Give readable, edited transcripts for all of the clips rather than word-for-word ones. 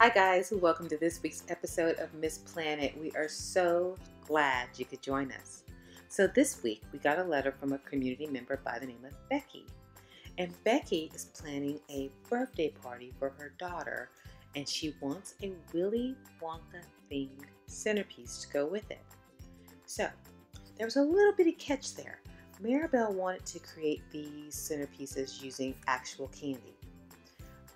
Hi guys, welcome to this week's episode of MissPlanIt. We are so glad you could join us. So this week we got a letter from a community member by the name of Becky. And Becky is planning a birthday party for her daughter, and she wants a Willy Wonka themed centerpiece to go with it. So there was a little bitty catch there. Maribel wanted to create these centerpieces using actual candy.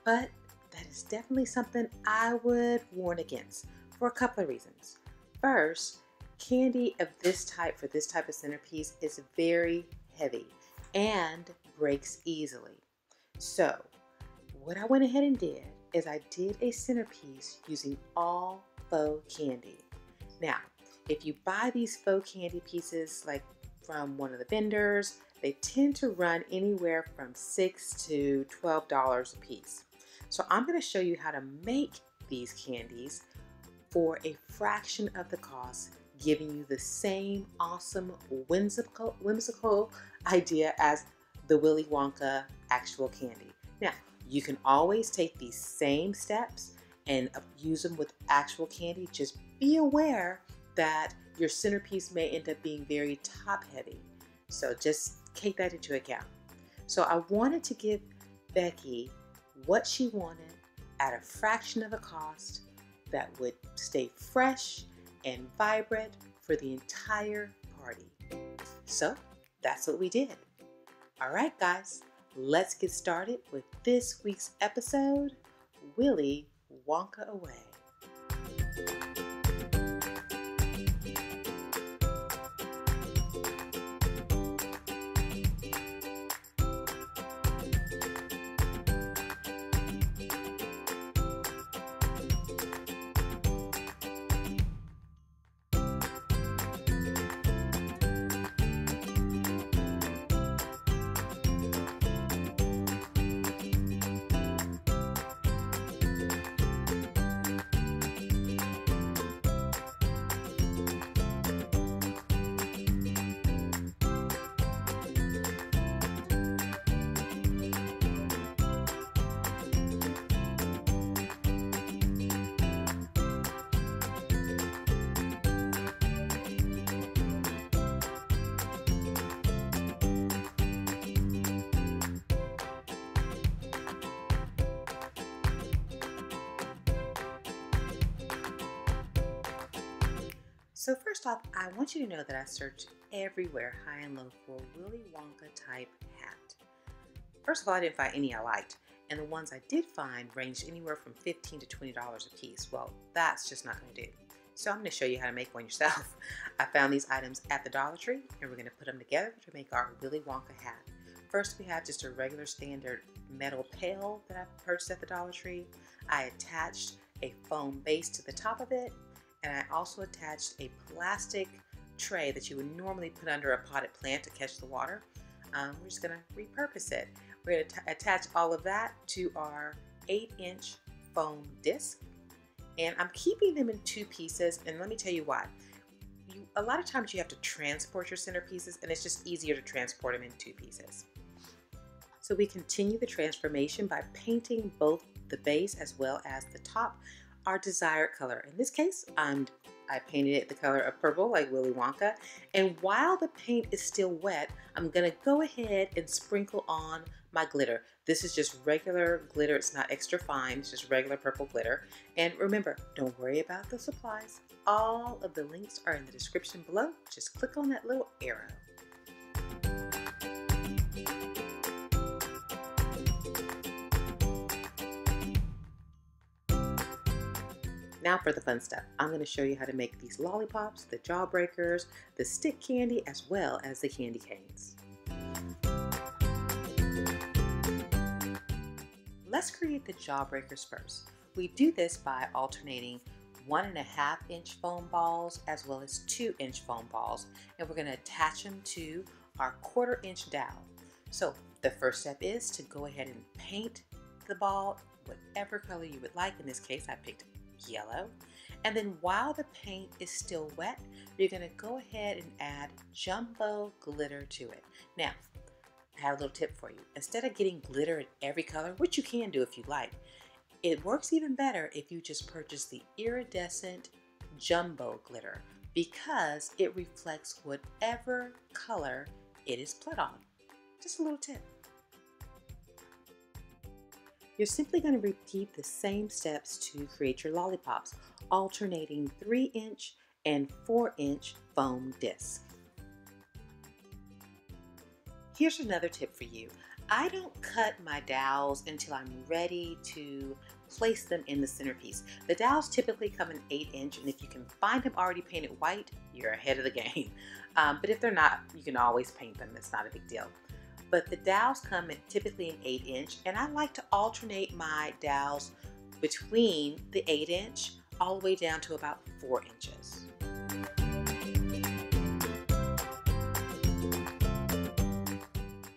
But that is definitely something I would warn against for a couple of reasons. First, candy of this type for this type of centerpiece is very heavy and breaks easily. So what I went ahead and did is I did a centerpiece using all faux candy. Now, if you buy these faux candy pieces like from one of the vendors, they tend to run anywhere from $6 to $12 a piece. So I'm going to show you how to make these candies for a fraction of the cost, giving you the same awesome whimsical idea as the Willy Wonka actual candy. Now, you can always take these same steps and use them with actual candy. Just be aware that your centerpiece may end up being very top heavy. So just take that into account. So I wanted to give Becky what she wanted at a fraction of the cost that would stay fresh and vibrant for the entire party. So that's what we did. All right, guys, let's get started with this week's episode, Willy Wonka Away. So first off, I want you to know that I searched everywhere, high and low, for a Willy Wonka type hat. First of all, I didn't find any I liked, and the ones I did find ranged anywhere from $15 to $20 a piece. Well, that's just not going to do. So I'm going to show you how to make one yourself. I found these items at the Dollar Tree, and we're going to put them together to make our Willy Wonka hat. First, we have just a regular standard metal pail that I purchased at the Dollar Tree. I attached a foam base to the top of it, and I also attached a plastic tray that you would normally put under a potted plant to catch the water. We're just going to repurpose it. We're going to attach all of that to our 8-inch foam disc. And I'm keeping them in 2 pieces, and let me tell you why. A lot of times you have to transport your centerpieces, and it's just easier to transport them in 2 pieces. So we continue the transformation by painting both the base as well as the top our desired color. In this case, I painted it the color of purple like Willy Wonka. And while the paint is still wet, I'm gonna go ahead and sprinkle on my glitter. This is just regular glitter. It's not extra fine. It's just regular purple glitter. And remember, don't worry about the supplies. All of the links are in the description below. Just click on that little arrow. Now for the fun stuff. I'm going to show you how to make these lollipops, the Jawbreakers, the stick candy, as well as the candy canes. Let's create the Jawbreakers first. We do this by alternating 1.5-inch foam balls as well as 2-inch foam balls, and we're going to attach them to our 1/4-inch dowel. So the first step is to go ahead and paint the ball whatever color you would like. In this case, I picked yellow. And then while the paint is still wet, you're going to go ahead and add jumbo glitter to it. Now, I have a little tip for you. Instead of getting glitter in every color, which you can do if you like, It works even better if you just purchase the iridescent jumbo glitter because it reflects whatever color it is put on. Just a little tip. You're simply going to repeat the same steps to create your lollipops, alternating 3-inch and 4-inch foam discs. Here's another tip for you. I don't cut my dowels until I'm ready to place them in the centerpiece. The dowels typically come in 8-inch, and if you can find them already painted white, you're ahead of the game. But if they're not, you can always paint them. It's not a big deal. But the dowels come in typically in 8-inch, and I like to alternate my dowels between the 8-inch all the way down to about 4 inches.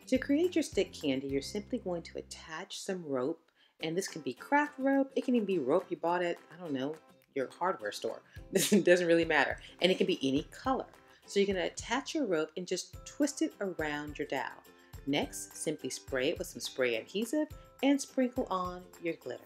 To create your stick candy, you're simply going to attach some rope, and this can be craft rope. It can even be rope you bought at, I don't know, your hardware store. This doesn't really matter. And it can be any color. So you're going to attach your rope and just twist it around your dowel. Next, simply spray it with some spray adhesive and sprinkle on your glitter.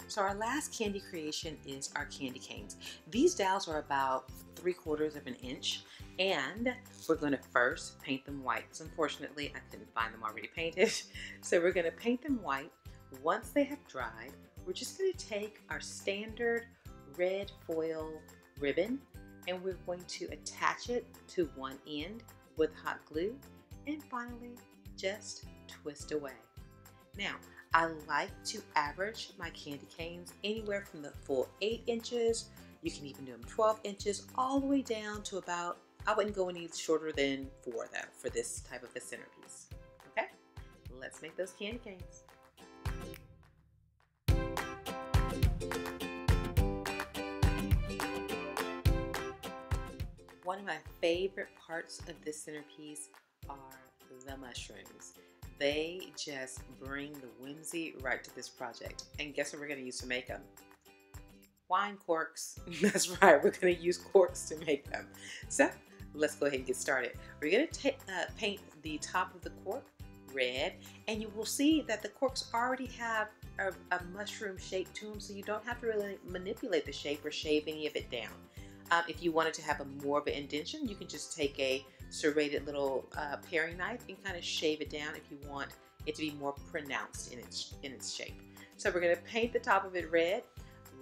So our last candy creation is our candy canes. These dowels are about 3/4 of an inch, and we're going to first paint them white. So unfortunately, I couldn't find them already painted. So we're going to paint them white. Once they have dried, we're just going to take our standard red foil ribbon, and we're going to attach it to one end with hot glue, and finally just twist away. Now, I like to average my candy canes anywhere from the full 8 inches. You can even do them 12 inches all the way down to about, I wouldn't go any shorter than 4 though for this type of a centerpiece. Okay, let's make those candy canes. One of my favorite parts of this centerpiece are the mushrooms. They just bring the whimsy right to this project. And guess what we're going to use to make them? Wine corks. That's right, we're going to use corks to make them. So let's go ahead and get started. We're going to paint the top of the cork red, and you will see that the corks already have a mushroom shape to them, so you don't have to really manipulate the shape or shave any of it down. If you wanted to have more of an indentation, you can just take a serrated little paring knife and kind of shave it down if you want it to be more pronounced in its shape. So we're going to paint the top of it red,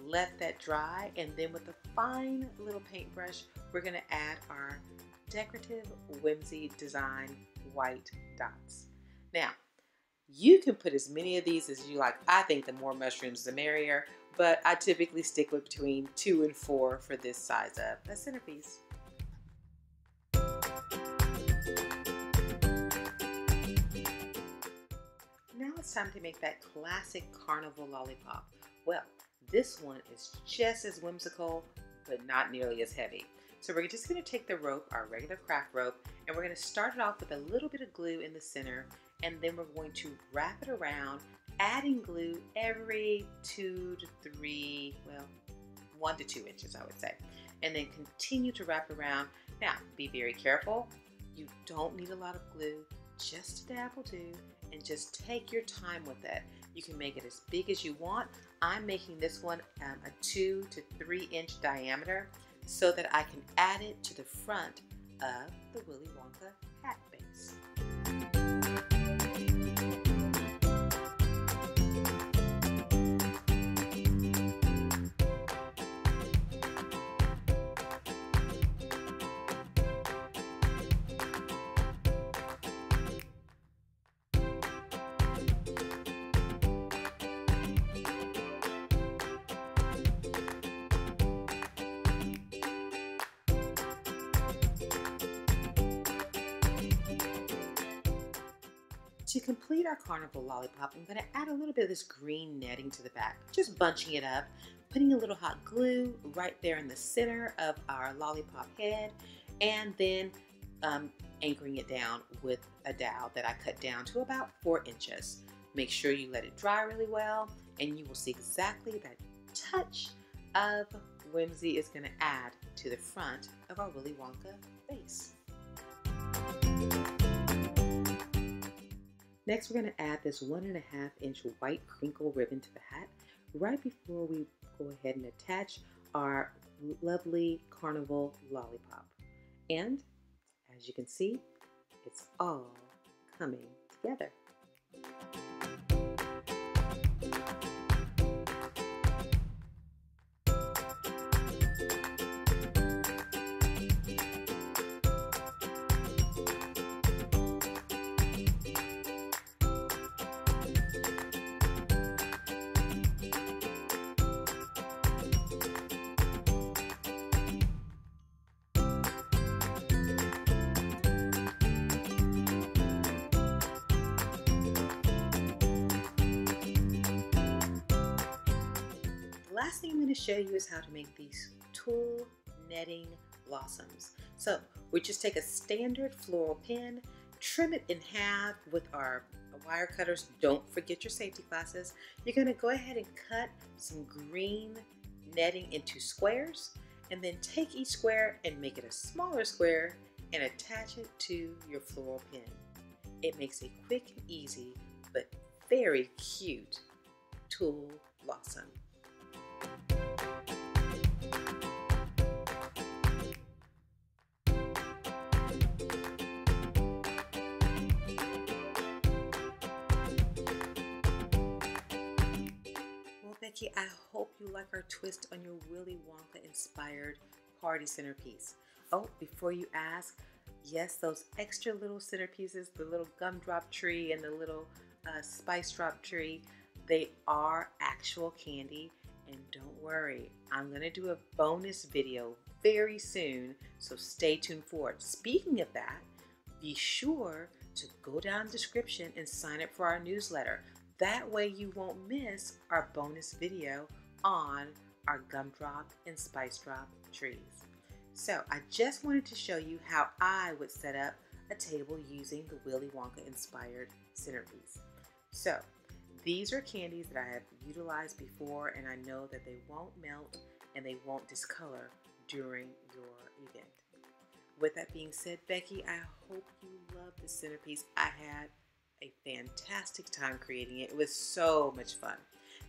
let that dry, and then with a fine little paintbrush, we're going to add our decorative whimsy design white dots. Now, you can put as many of these as you like. I think the more mushrooms, the merrier, but I typically stick with between 2 and 4 for this size of a centerpiece. Now it's time to make that classic Carnival Lollipop. Well, this one is just as whimsical, but not nearly as heavy. So we're just going to take the rope, our regular craft rope, and we're going to start it off with a little bit of glue in the center, and then we're going to wrap it around, adding glue every 2 to 3, well, 1 to 2 inches, I would say, and then continue to wrap around. Now, be very careful. You don't need a lot of glue, just a dab will do, and just take your time with it. You can make it as big as you want. I'm making this one a 2 to 3 inch diameter so that I can add it to the front of the Willy Wonka hat base. To complete our Carnival Lollipop, I'm going to add a little bit of this green netting to the back, just bunching it up, putting a little hot glue right there in the center of our lollipop head, and then anchoring it down with a dowel that I cut down to about 4 inches. Make sure you let it dry really well, and you will see exactly that touch of whimsy is going to add to the front of our Willy Wonka base. Next, we're going to add this 1.5 inch white crinkle ribbon to the hat right before we go ahead and attach our lovely Carnival Lollipop. And as you can see, it's all coming together. The last thing I'm going to show you is how to make these tulle netting blossoms. So we just take a standard floral pin, trim it in half with our wire cutters. Don't forget your safety glasses. You're going to go ahead and cut some green netting into squares, and then take each square and make it a smaller square and attach it to your floral pin. It makes a quick and easy but very cute tulle blossom. Becky, I hope you like our twist on your Willy Wonka inspired party centerpiece. Oh, before you ask, yes, those extra little centerpieces, the little gumdrop tree and the little spice drop tree, they are actual candy. And don't worry, I'm going to do a bonus video very soon, so stay tuned for it. Speaking of that, be sure to go down the description and sign up for our newsletter. That way you won't miss our bonus video on our gumdrop and spice drop trees. So I just wanted to show you how I would set up a table using the Willy Wonka inspired centerpiece. So these are candies that I have utilized before, and I know that they won't melt and they won't discolor during your event. With that being said, Becky, I hope you love this centerpiece. I had a fantastic time creating it. It was so much fun.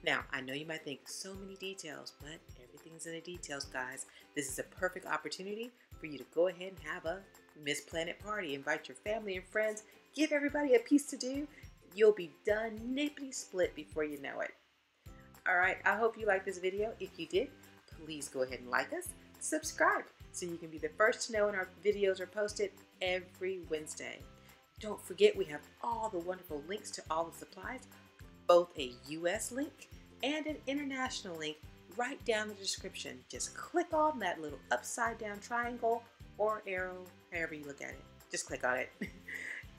Now, I know you might think so many details, but everything's in the details, guys. This is a perfect opportunity for you to go ahead and have a MissPlanIt party. Invite your family and friends. Give everybody a piece to do. You'll be done nippity split before you know it. All right, I hope you liked this video. If you did, please go ahead and like us, subscribe, so you can be the first to know when our videos are posted every Wednesday. Don't forget, we have all the wonderful links to all the supplies, both a US link and an international link right down in the description. Just click on that little upside down triangle or arrow, however you look at it. Just click on it.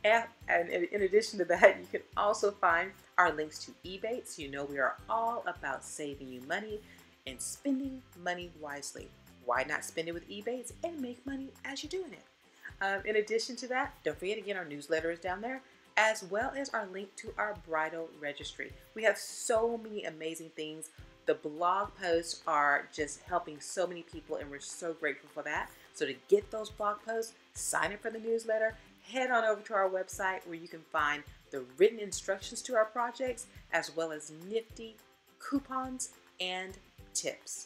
And in addition to that, you can also find our links to eBay, so you know we are all about saving you money and spending money wisely. Why not spend it with eBay and make money as you're doing it? In addition to that, don't forget, again, our newsletter is down there, as well as our link to our bridal registry. We have so many amazing things. The blog posts are just helping so many people, and we're so grateful for that. So to get those blog posts, sign up for the newsletter, head on over to our website where you can find the written instructions to our projects, as well as nifty coupons and tips.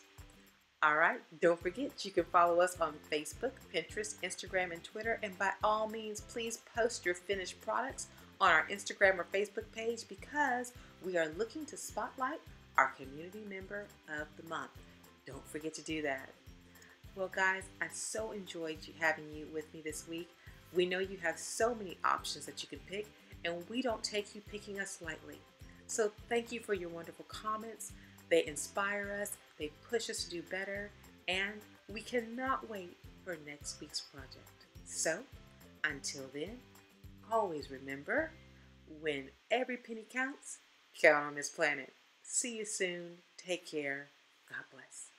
All right, don't forget, you can follow us on Facebook, Pinterest, Instagram, and Twitter. And by all means, please post your finished products on our Instagram or Facebook page, because we are looking to spotlight our community member of the month. Don't forget to do that. Well, guys, I so enjoyed having you with me this week. We know you have so many options that you can pick, and we don't take you picking us lightly. So thank you for your wonderful comments. They inspire us, they push us to do better, and we cannot wait for next week's project. So, until then, always remember, when every penny counts, count on MissPlanIt. See you soon. Take care. God bless.